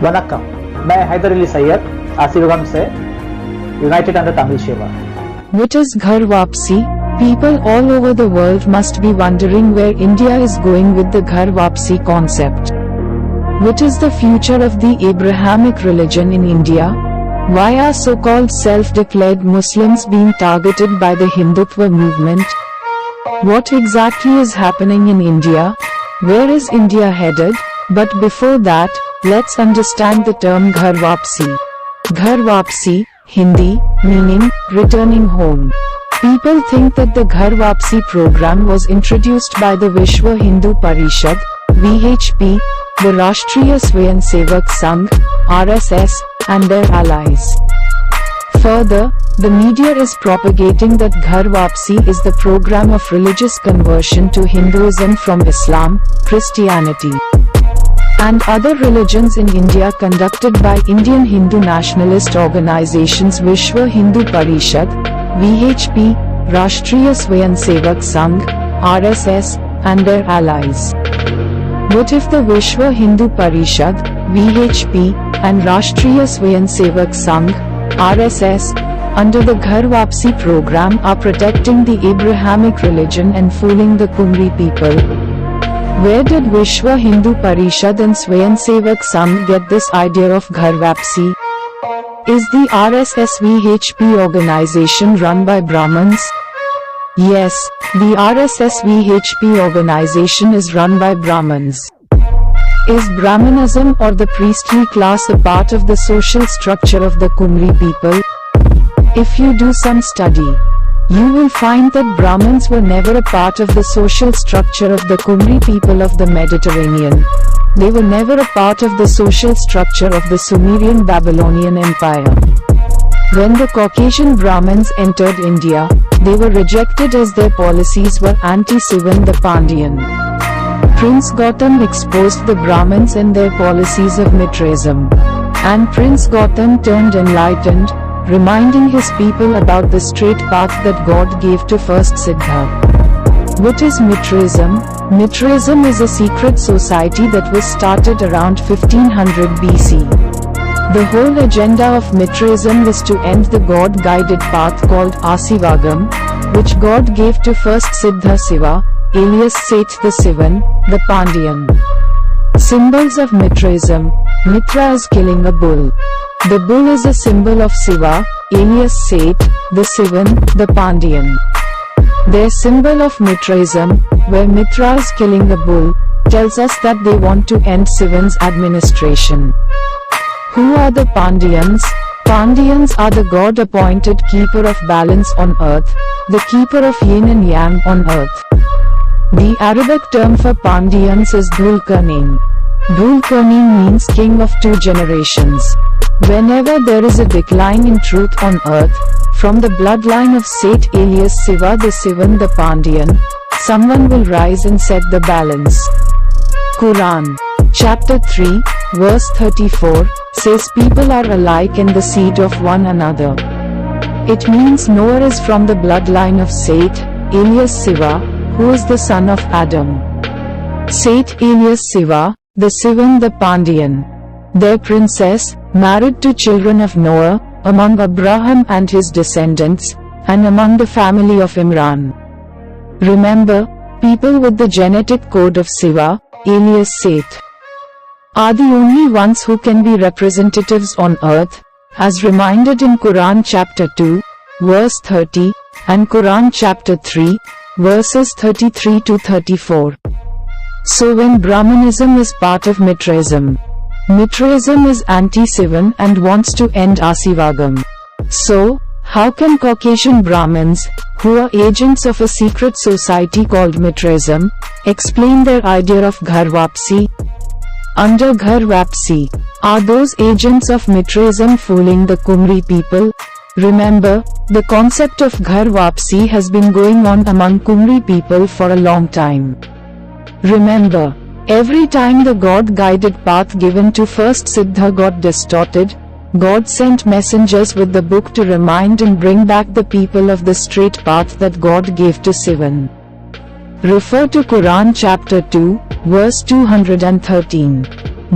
वनक्कम, मैं हैदर अली सैयद आशीर्वाद से यूनाइटेड अंडर तमिल सेवा. What is Ghar wapshi? People all over the world must be wondering where India is going with the Ghar wapshi concept. What is the future of the Abrahamic religion in India? Why are so-called self-declared Muslims being targeted by the Hindutva movement? What exactly is happening in India? Where is India headed? But before that, let's understand the term Ghar wapshi. Ghar wapshi, Hindi, meaning returning home. People think that the Ghar wapshi program was introduced by the Vishwa Hindu Parishad, VHP, the Rashtriya Swayamsevak Sangh, RSS, and their allies. Further, the media is propagating that Ghar wapshi is the program of religious conversion to Hinduism from Islam, Christianity, and other religions in India conducted by Indian Hindu nationalist organizations Vishwa Hindu Parishad, VHP, Rashtriya Swayamsevak Sangh, RSS, and their allies. What if the Vishwa Hindu Parishad, VHP, and Rashtriya Swayamsevak Sangh, RSS, under the Ghar wapshi program are protecting the Abrahamic religion and fooling the Kumri people? Where did Vishwa Hindu Parishad and Swayamsevak Sangh get this idea of Ghar wapshi? Is the RSS VHP organization run by Brahmins? Yes, the RSS VHP organization is run by Brahmins. Is Brahmanism or the priestly class a part of the social structure of the Kumri people? If you do some study, you will find that Brahmins were never a part of the social structure of the Kumri people of the Mediterranean. They were never a part of the social structure of the Sumerian Babylonian Empire. When the Caucasian Brahmins entered India, they were rejected as their policies were anti-Sivan the Pandiyan. Prince Gautam exposed the Brahmins and their policies of Mitraism. And Prince Gautam turned enlightened, reminding his people about the straight path that God gave to first Siddha. What is Mitraism? Mitraism is a secret society that was started around 1500 BC. The whole agenda of Mitraism was to end the God-guided path called Asivagam, which God gave to first Siddha Siva, alias Seth the Sivan, the Pandiyan. Symbols of Mitraism. Mitra is killing a bull. The bull is a symbol of Siva, alias Seth, the Sivan, the Pandiyan. Their symbol of Mitraism, where Mitra is killing a bull, tells us that they want to end Sivan's administration. Who are the Pandiyans? Pandiyans are the God-appointed keeper of balance on earth, the keeper of yin and yang on earth. The Arabic term for Pandiyans is Dhul Qarnain. Dhul Qarnain means king of two generations. Whenever there is a decline in truth on earth, from the bloodline of Seth alias Siva the Sivan the Pandiyan, someone will rise and set the balance. Quran, chapter 3, verse 34, says people are alike and the seed of one another. It means Noah is from the bloodline of Seth, alias Siva, who is the son of Adam. Seth alias Siva, the Sivan the Pandiyan. Their princess, married to children of Noah, among Abraham and his descendants, and among the family of Imran. Remember, people with the genetic code of Siva, alias Seth, are the only ones who can be representatives on earth, as reminded in Quran chapter 2, verse 30, and Quran chapter 3, verses 33 to 34. So when Brahmanism is part of Mitraism, Mitraism is anti-Sivan and wants to end Asivagam. So, how can Caucasian Brahmins, who are agents of a secret society called Mitraism, explain their idea of Ghar wapshi? Under Ghar wapshi, are those agents of Mitraism fooling the Kumri people? Remember, the concept of Ghar wapshi has been going on among Kumri people for a long time. Remember, every time the God-guided path given to first Siddha got distorted, God sent messengers with the book to remind and bring back the people of the straight path that God gave to Sivan. Refer to Quran chapter 2, verse 213.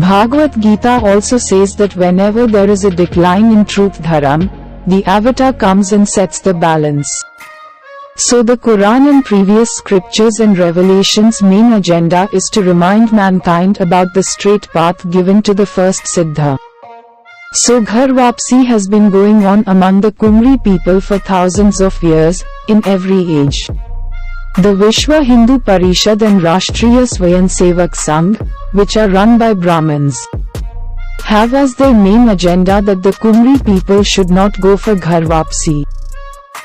Bhagavad Gita also says that whenever there is a decline in truth dharam, the avatar comes and sets the balance. So the Quran and previous scriptures and revelations' main agenda is to remind mankind about the straight path given to the first Siddha. So Ghar Wapsi has been going on among the Kumri people for thousands of years, in every age. The Vishwa Hindu Parishad and Rashtriya Swayamsevak Sangh, which are run by Brahmins, have as their main agenda that the Kumri people should not go for Ghar Wapsi.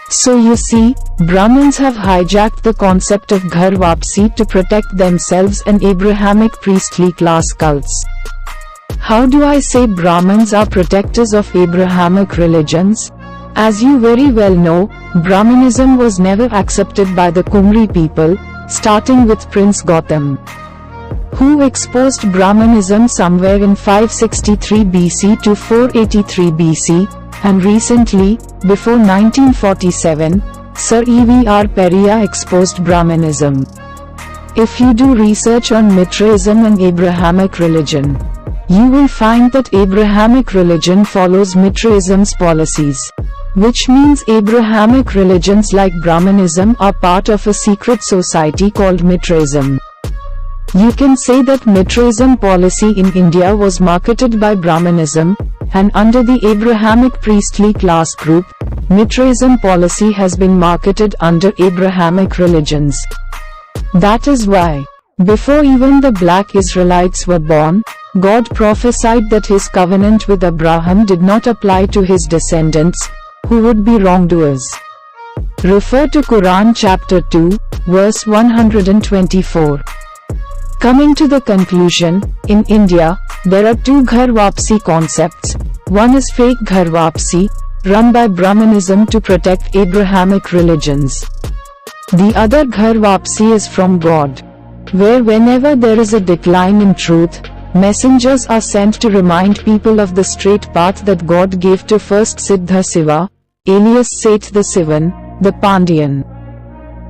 So you see, Brahmins have hijacked the concept of Ghar Wapsi to protect themselves and Abrahamic priestly class cults. How do I say Brahmins are protectors of Abrahamic religions? As you very well know, Brahmanism was never accepted by the Kumri people, starting with Prince Gautam, who exposed Brahmanism somewhere in 563 BC to 483 BC, and recently, before 1947, Sir E.V.R. Periyar exposed Brahmanism. If you do research on Mitraism and Abrahamic religion, you will find that Abrahamic religion follows Mitraism's policies, which means Abrahamic religions like Brahmanism are part of a secret society called Mitraism. You can say that Mitraism policy in India was marketed by Brahmanism, and under the Abrahamic priestly class group, Mitraism policy has been marketed under Abrahamic religions. That is why, before even the black Israelites were born, God prophesied that his covenant with Abraham did not apply to his descendants, who would be wrongdoers. Refer to Quran chapter 2, verse 124. Coming to the conclusion, in India, there are two Ghar Wapsi concepts. One is fake Ghar Wapsi, run by Brahmanism to protect Abrahamic religions. The other Ghar Wapsi is from God, where whenever there is a decline in truth, messengers are sent to remind people of the straight path that God gave to first Siddha Siva, alias Seth the Sivan, the Pandiyan,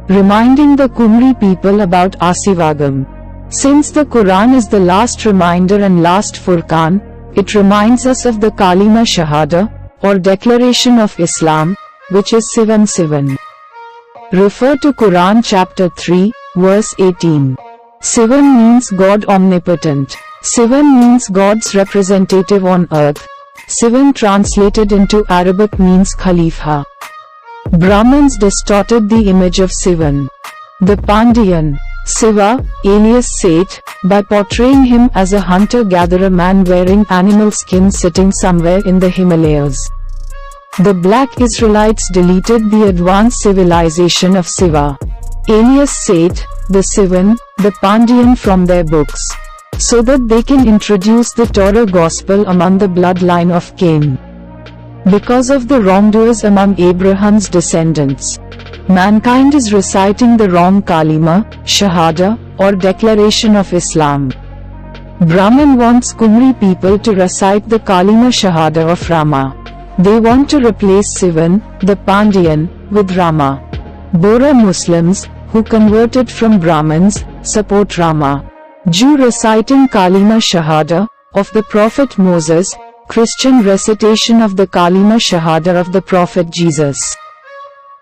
reminding the Kumri people about Asivagam. Since the Quran is the last reminder and last Furqan, it reminds us of the Kalima Shahada, or Declaration of Islam, which is Sivam Sivan. Refer to Quran chapter 3, verse 18. Sivan means God omnipotent. Sivan means God's representative on earth. Sivan translated into Arabic means Khalifa. Brahmins distorted the image of Sivan, the Pandiyan, Siva, alias Seth, by portraying him as a hunter-gatherer man wearing animal skin sitting somewhere in the Himalayas. The black Israelites deleted the advanced civilization of Siva, alias Seth, the Sivan, the Pandiyan from their books, so that they can introduce the Torah gospel among the bloodline of Cain. Because of the wrongdoers among Abraham's descendants, mankind is reciting the wrong Kalima, Shahada, or Declaration of Islam. Brahman wants Kumri people to recite the Kalima Shahada of Rama. They want to replace Sivan, the Pandiyan, with Rama. Bora Muslims, who converted from Brahmins, support Rama. Jew reciting Kalima Shahada, of the Prophet Moses, Christian recitation of the Kalima Shahada of the Prophet Jesus.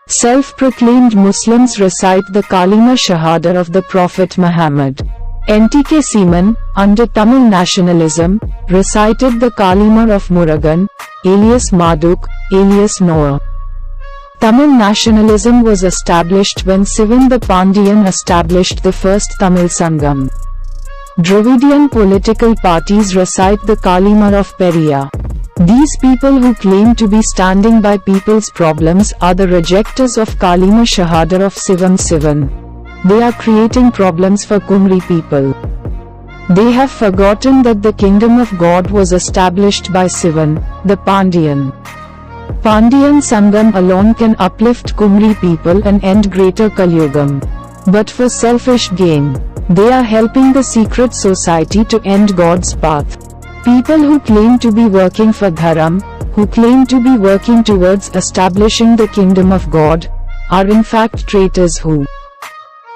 Self-proclaimed Muslims recite the Kalima Shahada of the Prophet Muhammad. NTK Seaman, under Tamil nationalism, recited the Kalima of Murugan, alias Maduk, alias Noah. Tamil nationalism was established when Sivan the Pandiyan established the first Tamil Sangam. Dravidian political parties recite the Kalima of Periyar. These people who claim to be standing by people's problems are the rejectors of Kalima Shahada of Sivam Sivan. They are creating problems for Kumri people. They have forgotten that the kingdom of God was established by Sivan, the Pandiyan. Pandiyan Sangam alone can uplift Kumri people and end greater Kalyugam. But for selfish gain, they are helping the secret society to end God's path. People who claim to be working for Dharam, who claim to be working towards establishing the kingdom of God, are in fact traitors who,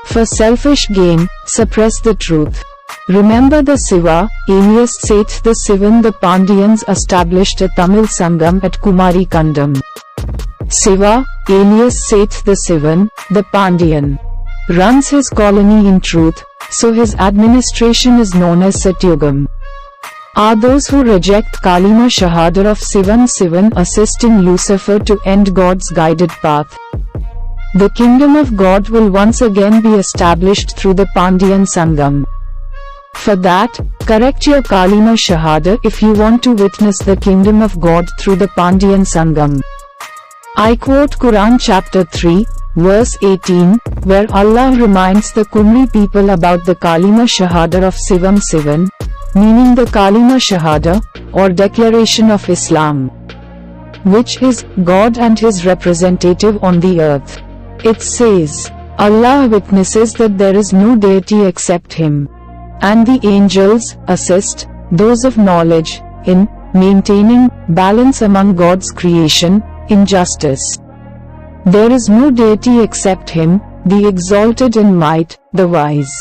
for selfish gain, suppress the truth. Remember the Siva, alias Seth the Sivan. The Pandiyans established a Tamil sangam at Kumari Kandam. Siva, alias Seth the Sivan, the Pandiyan, runs his colony in truth, so his administration is known as Satyugam. Are those who reject Kalima Shahada of Sivan assisting Lucifer to end God's guided path? The kingdom of God will once again be established through the Pandiyan Sangam. For that, correct your Kalima Shahada if you want to witness the kingdom of God through the Pandiyan Sangam. I quote Quran chapter 3, verse 18, where Allah reminds the Kumri people about the Kalima Shahada of Sivan, meaning the Kalima Shahada, or declaration of Islam, which is God and His representative on the earth. It says, Allah witnesses that there is no deity except Him, and the angels assist those of knowledge in maintaining balance among God's creation, in justice. There is no deity except Him, the exalted in might, the wise.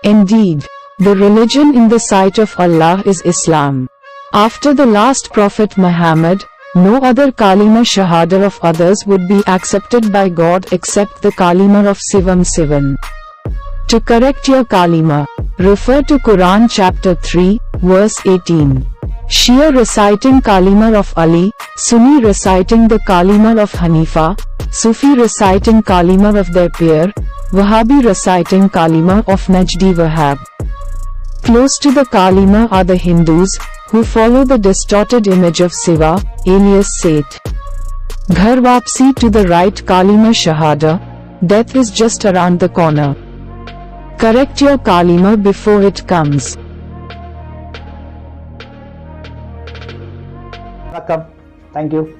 Indeed, the religion in the sight of Allah is Islam. After the last Prophet Muhammad, no other Kalima Shahada of others would be accepted by God except the Kalima of Sivan. To correct your Kalima, refer to Quran chapter 3, verse 18. Shia reciting Kalima of Ali, Sunni reciting the Kalima of Hanifa, Sufi reciting Kalima of their peer, Wahhabi reciting Kalima of Najdi Wahhab. Close to the Kalima are the Hindus, who follow the distorted image of Siva, alias Seth. Ghar wapsi to the right Kalima Shahada, death is just around the corner. Correct your Kalima before it comes. Welcome. Thank you.